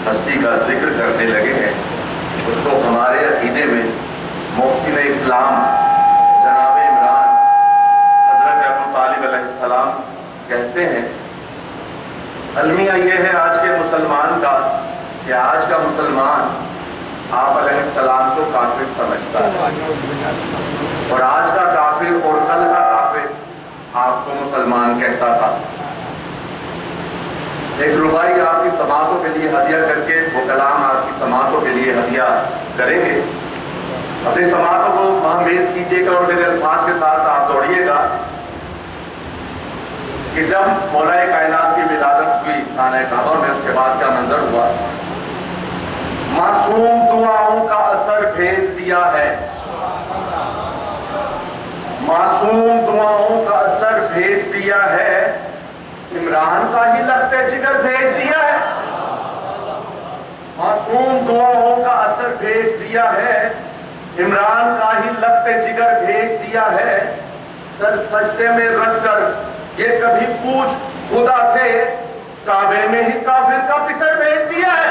ہستی کا ذکر کرنے لگے ہیں اس کو ہمارے عقیدے میں محسن اسلام جناب عمران حضرت ابو طالب علیہ السلام کہتے ہیں۔ المیہ یہ ہے آج کے مسلمان کا کہ آج کا مسلمان آپ علیہ السلام کو کافر سمجھتا ہے، اور آج کا کافر اور کل کا کافر آپ کو مسلمان کہتا تھا۔ ایک ربائی آپ کی سماعتوں کے لیے ہدیہ کر کے وہ کلام آپ کی سماعتوں کے لیے ہدیہ کریں گے۔ اپنی سماعتوں کو وہاں میز کیجیے گا اور میرے الفاظ کے ساتھ آپ دوڑیے گا کہ جب مولا کائنات کی ولادت ہوئی خانہ کعبہ میں، اس کے بعد کیا منظر ہوا۔ معصوم دعاؤں کا اثر بھیج دیا ہے، معصوم دعاؤں کا اثر بھیج دیا ہے، عمران کا ہی لخت جگر بھیج دیا ہے۔ معصوم دعاؤں کا اثر بھیج دیا ہے، عمران کا ہی لخت جگر بھیج دیا ہے۔ سر سجدے میں رکھ کر یہ کبھی پوچھ خدا سے، کعبے میں ہی کافر کا پسر بھیج دیا ہے۔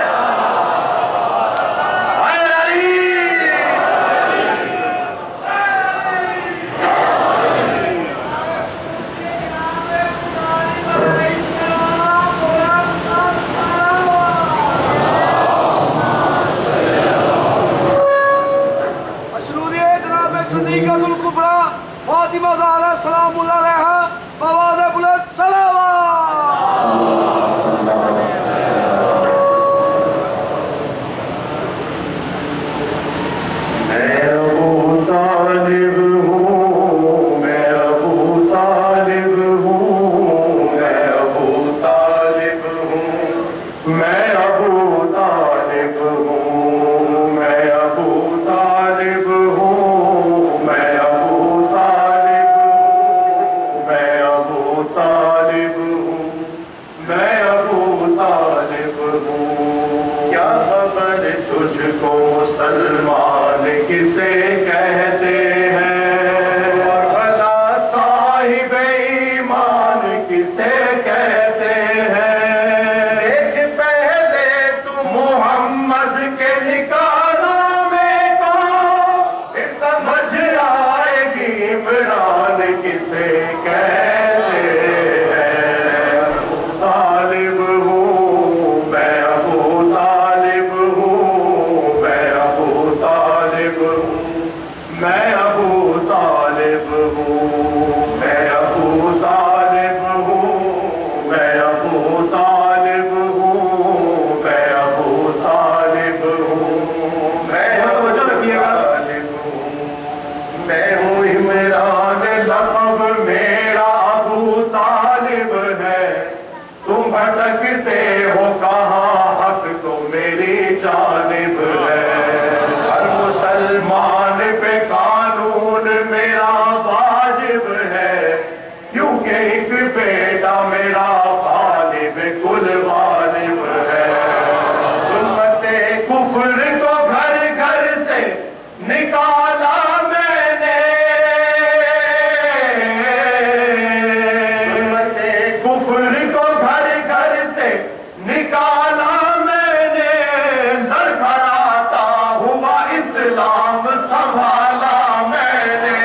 صدیقۃ الکبریٰ فاطمہ زہرا سلام اللہ علیہا بآواز بلند صلوات۔ میں ابو طالب ہوں، میں ابو طالب ہوں، میں ابو طالب ہوں، میں ابو طالب ہوں، میں ابو طالب ہوں، میں ابو طالب ہوں، میں ابو طالب ہوں، میں ابو طالب ہوں۔ کیا خبر تجھ کو مسلمان کسے کہتے ہیں، اور بھلا صاحب ایمان کسے کہتے ہیں۔ دیکھ پہلے تو محمد کے نکالوں میں کو، پھر سمجھ آئے گی عمران کسے کہتے ہیں۔ ابو طالب ہوں، میں ابو طالب ہوں، میں ابو طالب ہوں، میں ابو طالب ہوں، میں ابو طالب ہوں، میں ابو طالب ہوں، میں ابو طالب ہوں، میں توجہ رکھیے گا، میں ہوں عمران، لقب میرا ابو طالب ہے۔ تم بھٹکتے ہو کہاں، حق تو میری جانب ہے۔ ہر مسلمان پہ قانون میرا واجب ہے، کیونکہ ایک بیٹا میرا غالب کل غالب ہے۔ ظلمت کفر کو گھر گھر سے نکالا میں نے، ظلمت کفر کو گھر گھر سے نکالا میں نے، لڑکھڑاتا ہوا اسلام سنبھالا میں نے۔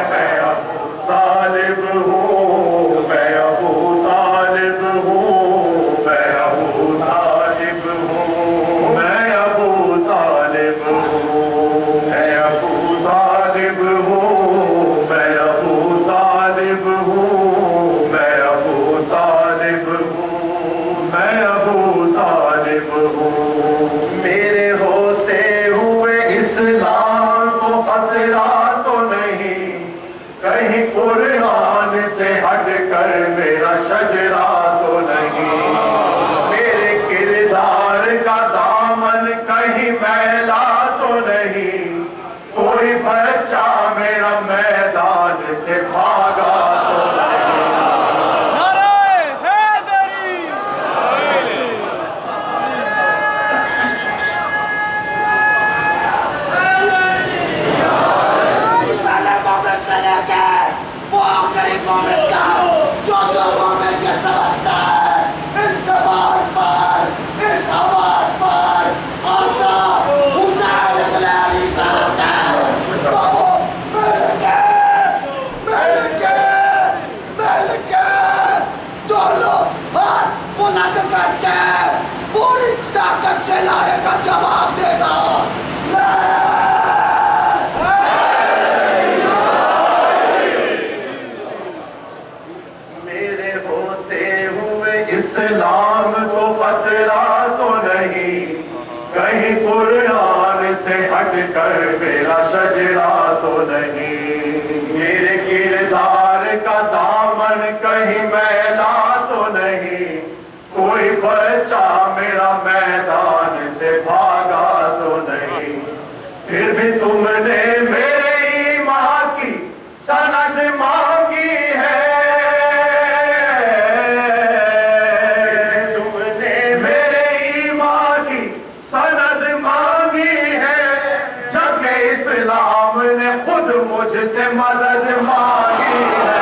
میں ابو طالب ہوں، میں ابو طالب ہوں، میں ابو طالب ہوں، میں ابو طالب ہوں، میں ابو طالب ہوں، میں ابو طالب ہوں، میں ابو طالب ہوں، میں ابو طالب ہوں۔ میرے ہوتے ہوئے اسلام کو خطرہ تو نہیں، کہیں قرآن سے ہٹ کر میرا شجرہ تو نہیں، میرے کردار کا دامن کہیں میلا تو نہیں، کوئی بچہ میرا میدان سے بھاگا تو نہیں۔ نعرہ حیدری۔ کے پوری طاقت سے نعرے کا جواب دے گا. میرے ہوتے ہوئے اسلام کو خطرہ تو نہیں, کہیں قرآن سے ہٹ کر میرا شجرا تو نہیں, میرے کردار کا دامن کہیں میلا تو نہیں, کوئی بچہ میرا میدان سے بھاگا تو نہیں, پھر بھی تم نے میرے ایمان کی سند مانگی ہے, تم نے میرے ایمان کی سند مانگی ہے, جب اسلام نے خود مجھ سے مدد مانگی ہے.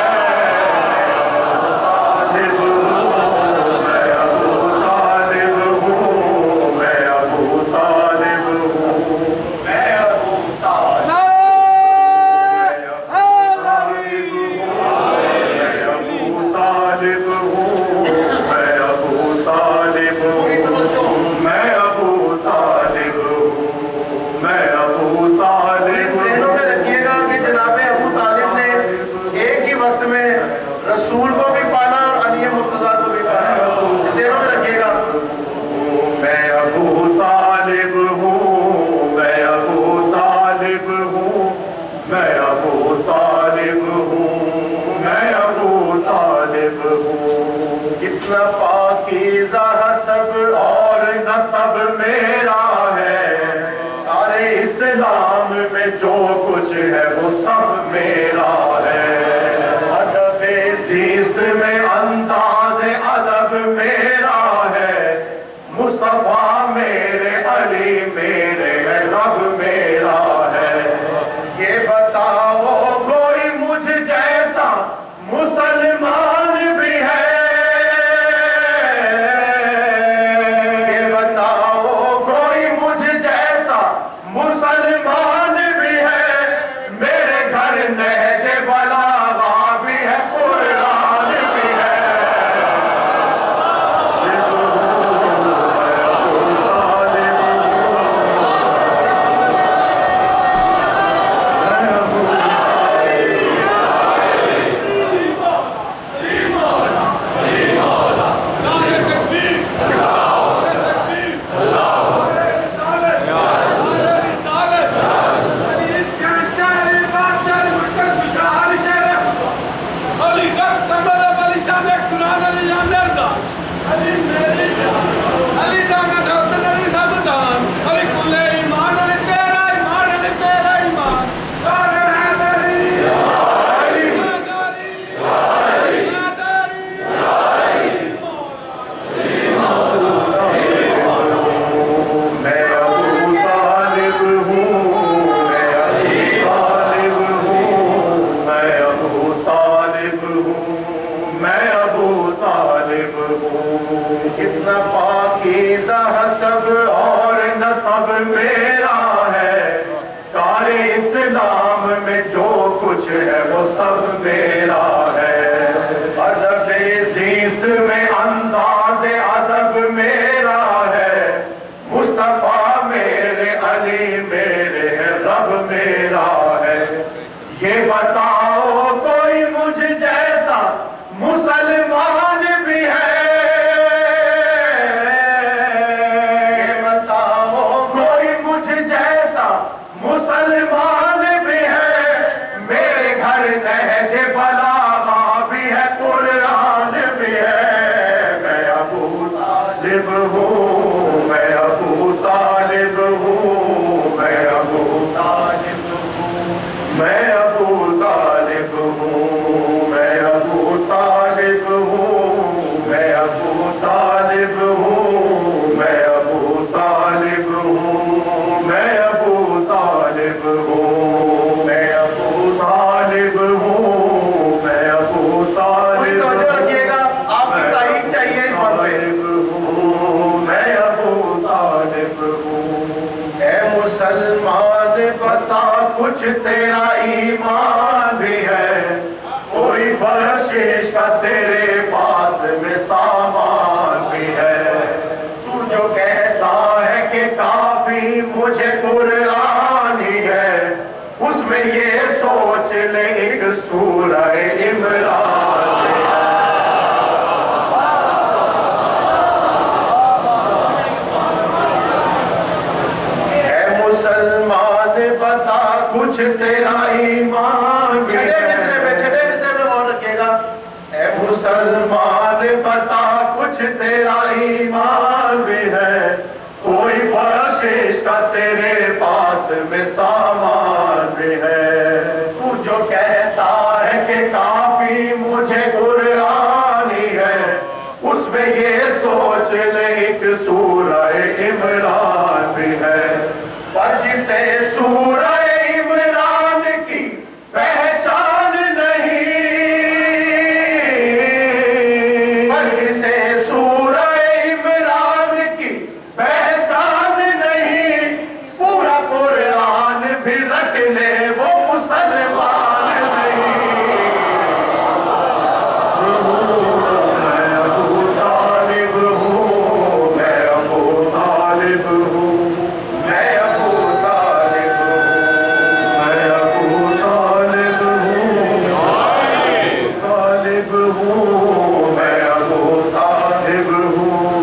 رسول کو بھی پانا اور علی مرتضیٰ کو بھی پانا, ذہنوں میں رکھیے گا. میں ابو طالب ہوں, میں ابو طالب ہوں, میں ابو طالب ہوں, میں ابو طالب ہوں. کتنا پاکیزہ حسب اور نسب میرا ہے, سارے اسلام میں جو کچھ ہے وہ سب میرا ہے. زیست میں انداز ادب میرا ہے, مصطفیٰ میرے علی میرے ہے, رب میرا ہے. یہ بتاؤ کوئی مجھ جیسا مسلمان بھی ہے, یہ بتاؤ کوئی مجھ جیسا مسلمان بھی ہے, میرے گھر نہج بلاغہ بھی ہے, قرآن بھی ہے. کتنا پاکیزہ حسب اور نسب میرا ہے, سارے اسلام میں جو کچھ ہے وہ سب میرا ہے. ادب زیست میں انداز ادب میرا ہے, مصطفیٰ میرے علی میرے ہے, رب میرا ہے. یہ بتاؤ کوئی مجھ جیسا مسلمان بھی ہے, مسلمان بھی ہے, میرے گھر نہج بلاغہ بھی ہے, قرآن بھی ہے. میں ابو طالب ہوں, میں ابو طالب ہوں, میں ابو طالب ہوں, میں ابو طالب ہوں, میں ابو طالب ہوں, میں ابو طالب ہوں, میں ابو طالب ہوں, میں ابو طالب ہوں, میں ابو طالب ہوں, میں ابو طالب ہوں. رکھیے گا, آپ کی تائید چاہیے اس بات پہ. میں ابو طالب ہوں. اے مسلمان بتا کچھ تیرا ایمان بھی ہے, کوئی بخشش کا تیرے پاس میں سامان بھی ہے. سورہ عمران میں ہے۔ اے مسلمان بتا کچھ تیرا ایمان بھی ہے۔ چھٹے مصرے میں غور رکھیے گا۔ اے مسلمان بتا کچھ تیرا ایمان بھی ہے، کوئی بخشش کا تیرے پاس میں سامان بھی ہے۔ تو جو کہتا ہے کہ کافی مجھے قرآنی ہے، اس میں یہ سوچ لے ایک سورہ عمران بھی ہے۔ پر جسے سورہ عمران کی پہچان نہیں، پر جسے سورہ عمران کی پہچان نہیں، پورا قرآن بھی رٹ لے وہ مسلمان نہیں۔ میں ابو طالب ہوں، میں ابو طالب ہوں، میں ابو طالب ہوں، میں ابو طالب ہوں، طالب ہوں، میں ابو طالب ہوں،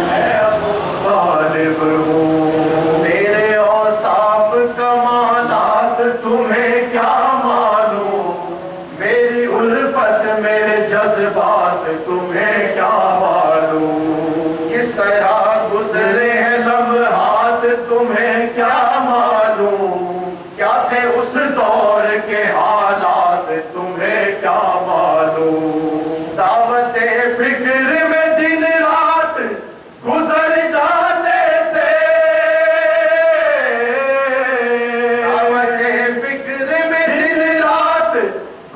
میں ابو طالب ہوں۔ میرے اوصاف کمالات تمہیں کیا معلوم، میری الفت میرے جذبات تمہیں کیا معلوم، کس طرح گزرے ہیں لمحات تمہیں کیا معلوم، کیا تھے اس دور کے حالات تمہیں کیا معلوم۔ دعوت فکر میں دن رات گزر جاتے تھے، دعوت فکر میں دن رات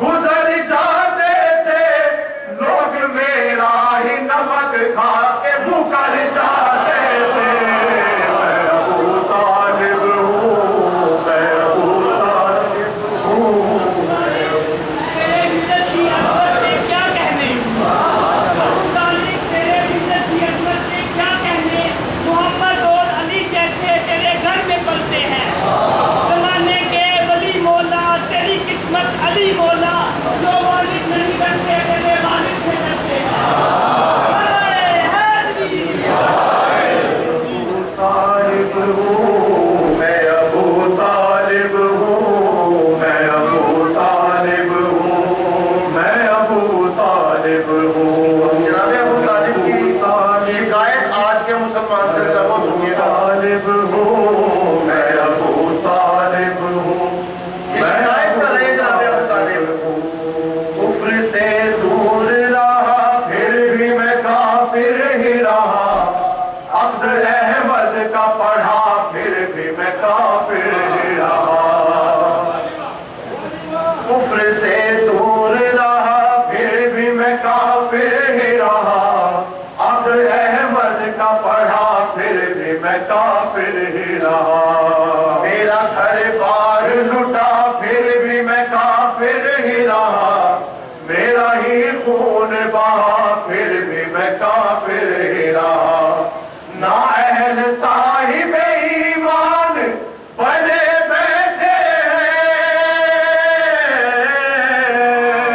گزر جاتے تھے، لوگ میرا ہی نمک کھا کے مکر جاتے تھے۔ میں ابو طالب ہوں، میں ابو طالب ہوں۔ تیرے عزت کی عظمت سے کیا کہنے، ابو طالب تیرے عزت کی عظمت سے کیا کہنے، محمد اور علی جیسے تیرے گھر میں پلتے ہیں، زمانے کے ولی مولا تیری قسمت علی مولا، جو والد نہیں بنتے تیرے والد سے ڈرتے ہیں۔ اے حیدری، ابو طالب ہوں، میں ابو طالب ہوں، میں ابو طالب ہوں، میں ابو طالب ہوں۔ جناب ابو طالب کی شکایت آج کے مسلمان سے ذرا وہ سنیے گا۔ طالب ہوں، میں ابو طالب ہوں، شکایت کر رہے ہیں جناب ابو طالب ہوں۔ کفر سے دور رہا پھر بھی میں کافر ہی رہا، عبد احمد کا پڑھا پھر بھی میں کافر ہی رہا۔ کفر سے دور رہا پھر بھی میں کافر ہی رہا، عبد احمد کا پڑھا پھر بھی میں کافر ہی رہا۔ میرا گھر بار لٹا پھر بھی میں کافر ہی رہا، میرا ہی خون بہا پھر بھی میں کافر ہی رہا۔ نا اہل صاحب ایمان بنے بیٹھے ہیں،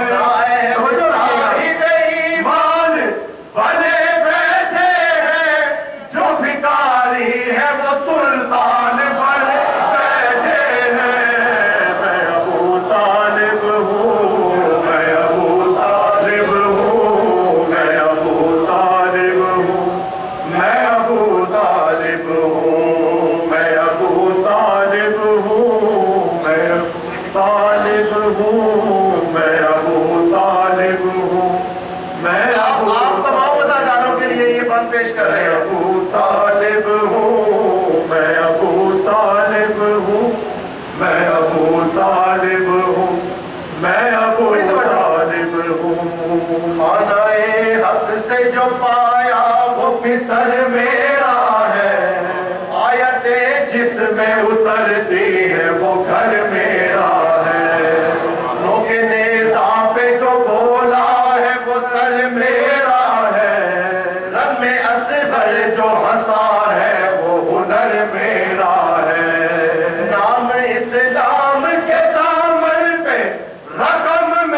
نا اہل صاحب ایمان بنے بیٹھے ہیں، جو بھکاری ہے وہ سلطان بنے بیٹھے ہیں۔ میں ابو طالب ہوں، میں ابو طالب ہوں، میں ابو طالب ہوں، میں ابو طالب ہوں، میں ابو طالب ہوں، میں ابو طالب ہوں، میں ابو طالب ہوں، میں ابو آپ تمام وزاداروں کے لیے یہ بند پیش کر رہے ہیں۔ ابو طالب ہوں، میں ابو طالب ہوں، میں ابو طالب ہوں، میں ابو طالب ہوں۔ خانہ حق سے جو پایا وہ پسر میرا ہے، آیتیں جس میں اترتی ہے وہ گھر میرا ہے، لوگ نیزہ پہ جو بولا ہے وہ سر میرا ہے، رنگ میں اصغر جو ہنسا ہے وہ ہنر میرا ہے۔ نام اسلام کے دامن پہ رقم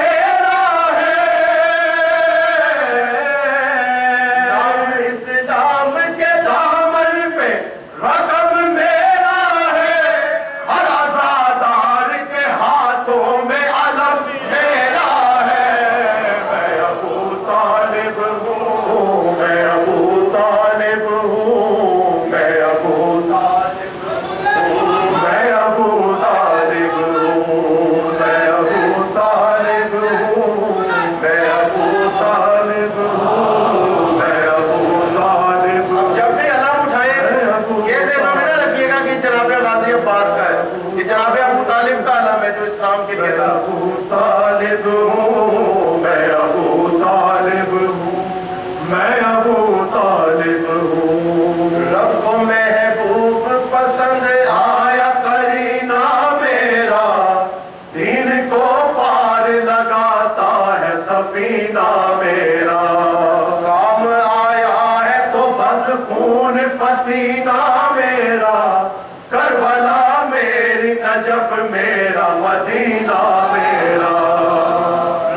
پسینہ میرا کربلا میری نجف میرا مدینہ میرا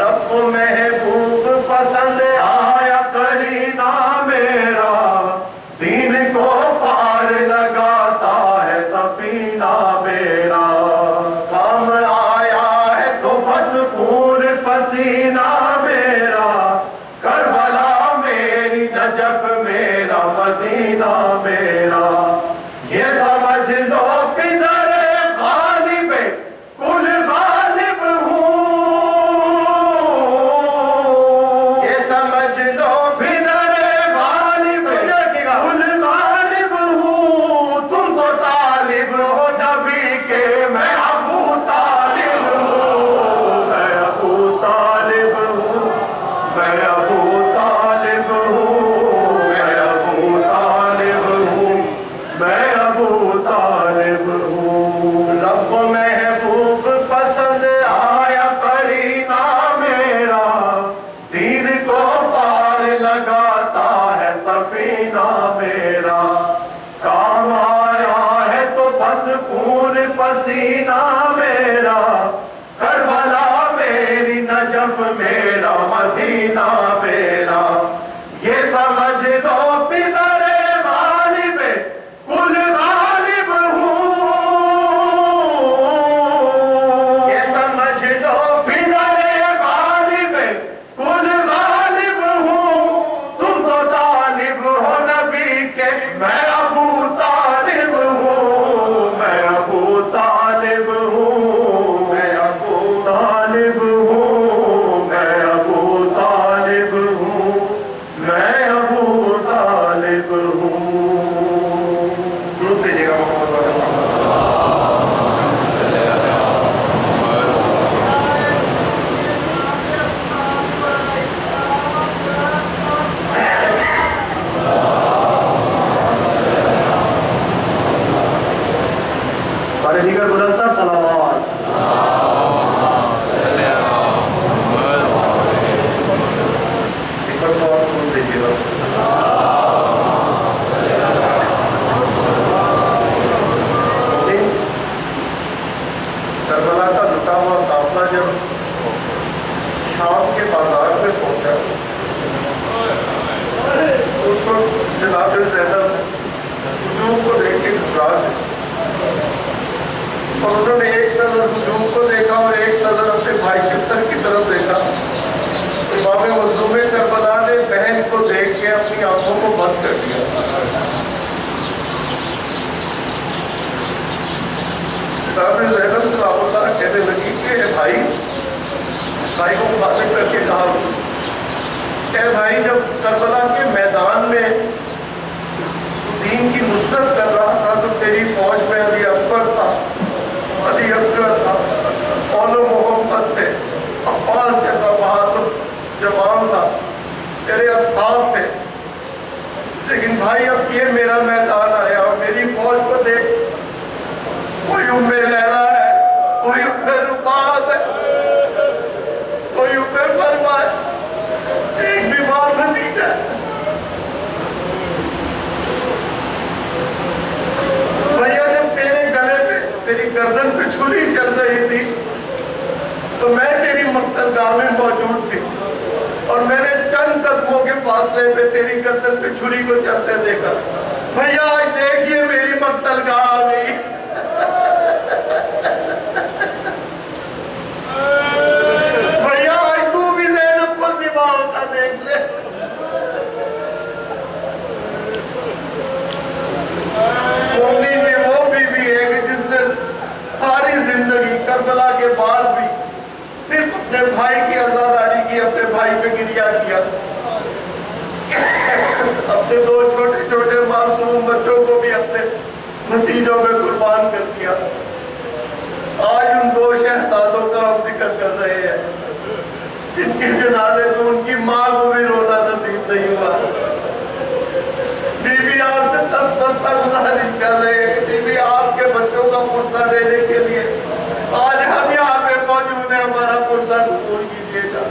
رب کو محبوب پسند آیا کرینہ میرا دین کو پار لگاتا ہے سفینہ میرا کام آیا ہے تو بس خون پسینہ میرا کربلا میری نجف میرا مدینہ میرا یہ سمجھ لو پدر غالب کل غالب ہوں یہ سمجھ لو پدر غالب کل غالب ہوں تم تو طالب ہو نبی کے میں ابو طالب ہوں میں ابو طالب ہوں میں ابو طالب ہوں میں ابو طالب ہوں میں ابو طالب ہوں رب محبوب پسند آیا کرینہ میرا تیر کو پار لگاتا ہے سفینہ میرا کام آیا ہے تو بس خون پسینہ میرا کربلا میری نجف میرا مدینہ میرا یہ سمجھ لو پدر غالب کل غالب ہوں یہ سمجھ لو پدر غالب کل غالب ہوں تم تو طالب ہو نبی کے میں ابو طالب ہوں میں ابو طالب ہوں میں ابو طالب ہوں میں ابو طالب ہوں میں ابو طالب ہوں درود دیجیے گا محمد صلی اللہ علیہ وسلم سارے دیگر بلندہ صلوات ایک بار تو اور درود دیجیے گا کربلا کا لٹا ہوا قافلہ جب شام کے بازار میں پہنچا اس وقت جناب زینب ہجوم کو دیکھ کے گھبرا گئے اور انہوں نے ایک نظر ہجوم کو دیکھا اور ایک نظر اپنے بھائی کفتر کی طرف دیکھا امام مظلوم کربلا نے بہن کو دیکھ کے اپنی آنکھوں کو بند کر دیا صاحب زینب صاحب اللہ کہنے لگی کہ بھائی کو مخاطب کر کے کہا کہ بھائی جب کربلا کے میدان میں دین کی نصرت کر رہا تھا تو تیری فوج میں علی اکبر تھا علی اصغر تھا اول محمد تھے عباس جیسا بہادر جوان تھا تیرے اصحاب تھے لیکن بھائی اب یہ میرا میدان آیا اور میری فوج کو دیکھ کوئی ام لیلا ہے کوئی ام رقاص ہے کوئی ام فرما ہے ایک بیمار بھتیجا ہے بھیا جب تیرے گلے پہ تیری گردن پہ چھری چل رہی تھی تو میں تیری مقتل گاہ میں موجود تھی اور میں نے چند قدموں کے فاصلے پہ تیری گردن پہ چھری کو چلتے دیکھا بھیا آج دیکھیے میری مقتل گاہ آ گئی بھیا آج تو بھی زینب کو ذبح ہوتا دیکھ لے مومنی میں وہ بیوی ہے کہ جس نے ساری زندگی کربلا کے بعد بھی صرف اپنے بھائی کی آزاداری کی اپنے بھائی پہ گریا کیا اپنے دو چھوٹے چھوٹے معصوم بچوں کو بھی اپنے بھتیجوں میں قربان کر دیا آج ان دو شہزادوں کا ہم ذکر کر رہے ہیں جن کے جنازے کو ان کی ماں کو بھی رونا نصیب نہیں ہوا بیوی آپ سے دستہ گزارش کر رہے ہیں کہ بیوی آپ کے بچوں کا پرسہ دینے کے لیے آج ہم یہاں پہ موجود ہیں ہمارا پرسہ قبول کیجیے گا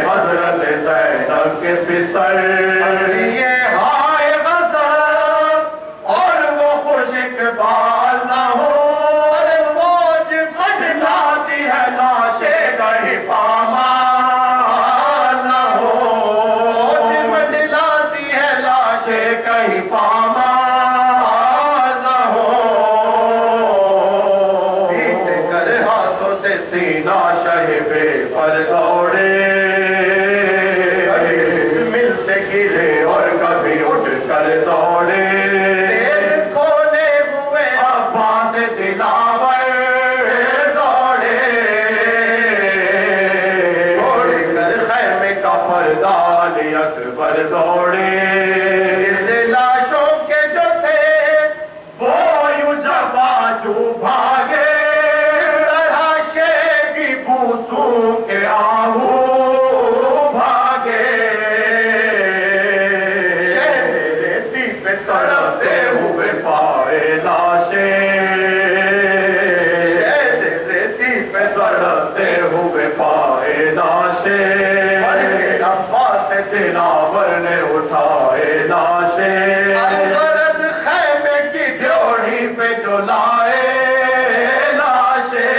حضرت سر یہ ہائے غضب اور وہ خوش اقبال نہ ہو فوج منڈلاتی ہے لاشیں کہیں پامال نہ ہو فوج منڈلاتی ہے لاشیں کہیں پامال نہ ہو پیٹ کر ہاتھوں سے سینہ شہبے پر دوڑے مل سے گرے اور کبھی اٹھ کر دوڑے تیر کھولے ہوئے عباس دلاور دوڑے چھوڑ کر خیمے کا پردہ علی اکبر دوڑے گرد لاشوں کے جو تھے وہ یوں جفاجو بھاگے طرح شیر کی بوسوں کے آہو بھاگے ریتی پہ تڑپتے ہوئے پائے لاشیں ریتی پہ تڑپتے ہوئے پائے لاشیں عباس دلاور نے اٹھائے لاشیں غرض خیمے کی ڈیوڑی پہ جو لائے لاشیں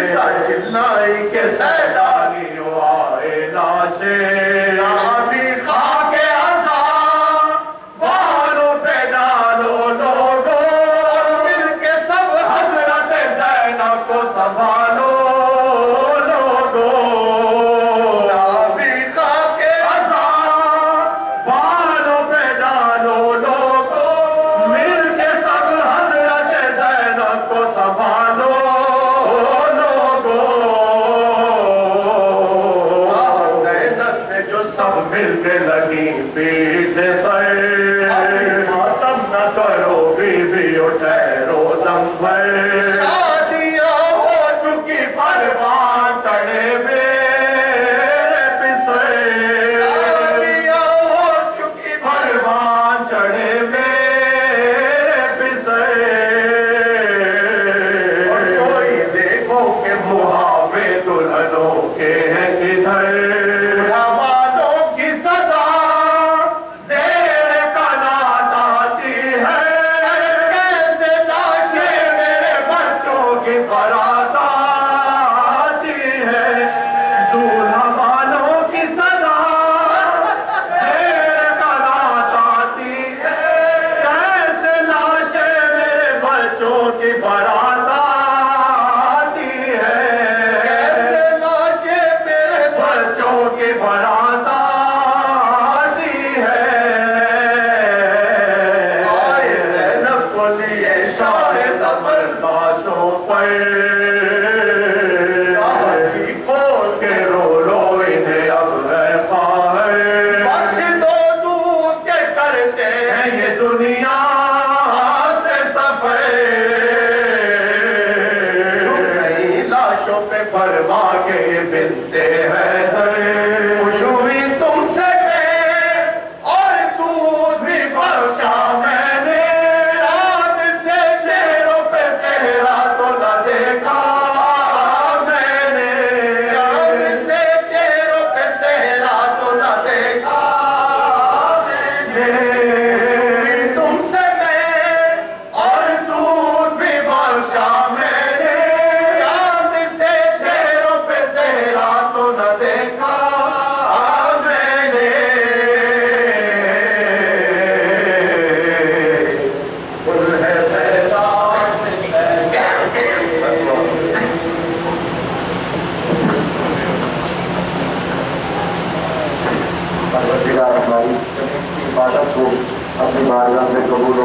فضا چلائی کے سیدانیوں آئے لاشیں نابی خاک عذاب بالوں پہ ڈالو لوگو مل کے سب حضرت زینب کو سنبھالو لوگو نابی خاک عذاب بالوں پہ ڈالو لوگو مل کے سب حضرت زینب کو سنبھالو لوگو زینب نے جو سب مل کے لگی پیٹ سر ماتم نہ کرو بی بی ٹھہرو دم بھر شادیاں ہو چکی پروان چڑھے میرے پسر شادیاں ہو چکی پروان چڑھے میرے پسر اور کوئی دیکھو کہ محاوے دلہنوں کے ہیں کدھر جوانوں کی صدا زیر قنات آتی ہے کیسے لاشیں میرے بچوں کی بارات آتی ہے دولہا والوں کی صدا زیر قنات آتی ہے کیسے لاشیں میرے بچوں کی بارات آتی ہے کیسے لاشیں میرے بچوں کی بارات آتی ہے آئے زینب کو لیے شاہ زبر لاشوں پر آجی کھول کے رو رو انہیں اب ہے خواہر بخش دو دودھ کے کرتے ہیں یہ دنیا سے سفر جھک گئی لاشوں پہ فرما کے یہ بنتے ہیں خوش ہوئی تم سے میں اور دودھ بھی بخشا میں نے رات سے چہروں پہ صحرا تو نہ دیکھا میں نے رات سے چہروں پہ صحرا تو نہ دیکھا میں نے تم سے میں اور دودھ بھی بخشا میں نے رات سے چہروں پہ صحرا تو نہ دیکھا میں نے گل ہے پروردگار ہماری عبادت کو اپنی بارگاہ میں قبول